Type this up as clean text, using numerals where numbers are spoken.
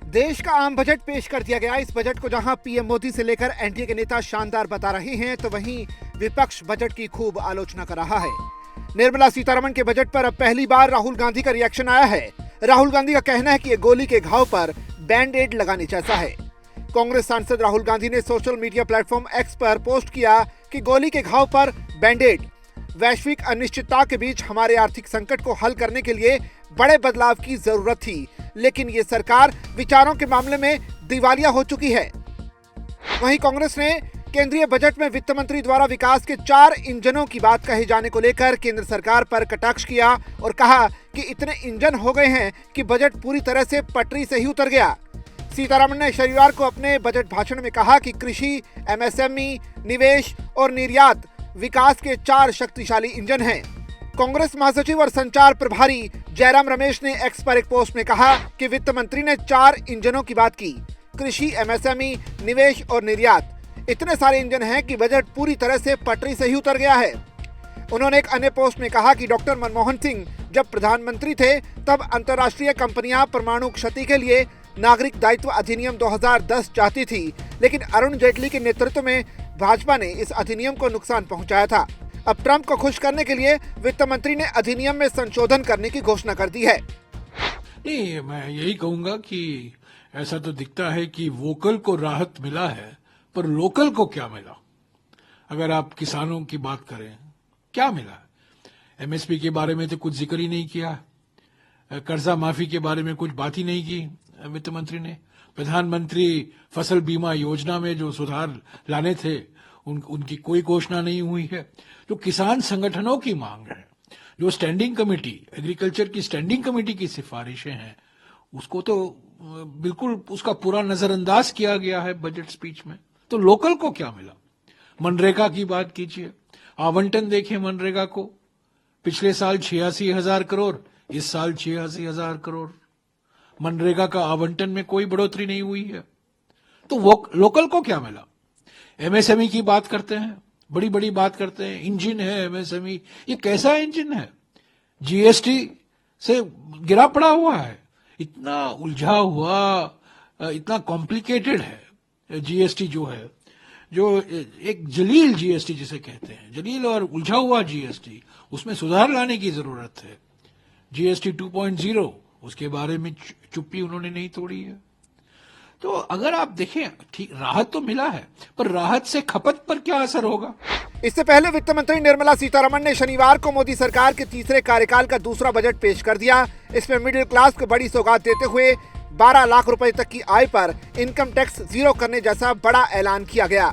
देश का आम बजट पेश कर दिया गया। इस बजट को जहां पीएम मोदी से लेकर एनडीए के नेता शानदार बता रहे हैं, तो वहीं विपक्ष बजट की खूब आलोचना कर रहा है। निर्मला सीतारमण के बजट पर अब पहली बार राहुल गांधी का रिएक्शन आया है। राहुल गांधी का कहना है कि ये गोली के घाव पर बैंड एड लगाने जैसा है। कांग्रेस सांसद राहुल गांधी ने सोशल मीडिया प्लेटफॉर्म एक्स पर पोस्ट किया कि गोली के घाव पर बैंडेड। वैश्विक अनिश्चितता के बीच हमारे आर्थिक संकट को हल करने के लिए बड़े बदलाव की जरूरत थी, लेकिन ये सरकार विचारों के मामले में दिवालिया हो चुकी है। वहीं कांग्रेस ने केंद्रीय बजट में वित्त मंत्री द्वारा विकास के 4 इंजनों की बात कहे जाने को लेकर केंद्र सरकार पर कटाक्ष किया और कहा कि इतने इंजन हो गए हैं कि बजट पूरी तरह से पटरी से ही उतर गया। सीतारमण ने शनिवार को अपने बजट भाषण में कहा कि कृषि, एमएसएमई, निवेश और निर्यात विकास के 4 शक्तिशाली इंजन हैं। कांग्रेस महासचिव और संचार प्रभारी जयराम रमेश ने एक्स पर एक पोस्ट में कहा कि वित्त मंत्री ने 4 इंजनों की बात की। कृषि, एमएसएमई, निवेश और निर्यात, इतने सारे इंजन हैं कि बजट पूरी तरह से पटरी से ही उतर गया है। उन्होंने एक अन्य पोस्ट में कहा कि डॉक्टर मनमोहन सिंह जब प्रधानमंत्री थे तब अंतर्राष्ट्रीय कंपनियां परमाणु क्षति के लिए नागरिक दायित्व अधिनियम 2010 चाहती थी, लेकिन अरुण जेटली के नेतृत्व में भाजपा ने इस अधिनियम को नुकसान पहुंचाया था। अब ट्रंप को खुश करने के लिए वित्त मंत्री ने अधिनियम में संशोधन करने की घोषणा कर दी है। नहीं, मैं यही कहूंगा कि ऐसा तो दिखता है कि वोकल को राहत मिला है, पर लोकल को क्या मिला? अगर आप किसानों की बात करें, क्या मिला? एमएसपी के बारे में तो कुछ जिक्र ही नहीं किया, कर्जा माफी के बारे में कुछ बात ही नहीं की वित्त मंत्री ने। प्रधानमंत्री फसल बीमा योजना में जो सुधार लाने थे उनकी कोई घोषणा नहीं हुई है। जो किसान संगठनों की मांग है, जो स्टैंडिंग कमेटी, एग्रीकल्चर की स्टैंडिंग कमेटी की सिफारिशें हैं, उसको तो बिल्कुल उसका पूरा नजरअंदाज किया गया है बजट स्पीच में। तो लोकल को क्या मिला? मनरेगा की बात कीजिए, आवंटन देखें मनरेगा को। पिछले साल 86,000 करोड़, इस साल 86,000 करोड़। मनरेगा का आवंटन में कोई बढ़ोतरी नहीं हुई है। तो वो लोकल को क्या मिला? एमएसएमई की बात करते हैं, बड़ी बड़ी बात करते हैं, इंजन है एमएसएमई। ये कैसा इंजन है? जीएसटी से गिरा पड़ा हुआ है, इतना उलझा हुआ, इतना कॉम्प्लिकेटेड है जीएसटी जो है, जो एक जलील जीएसटी जिसे कहते हैं, जलील और उलझा हुआ जीएसटी, उसमें सुधार लाने की जरूरत है। जीएसटी 2.0, उसके बारे में चुप्पी उन्होंने नहीं तोड़ी है। तो अगर आप देखें, ठीक राहत तो मिला है, पर राहत से खपत पर क्या असर होगा? इससे पहले वित्त मंत्री निर्मला सीतारमण ने शनिवार को मोदी सरकार के तीसरे कार्यकाल का दूसरा बजट पेश कर दिया। इसमें मिडिल क्लास को बड़ी सौगात देते हुए 12 लाख रुपए तक की आय पर इनकम टैक्स 0 करने जैसा बड़ा ऐलान किया गया।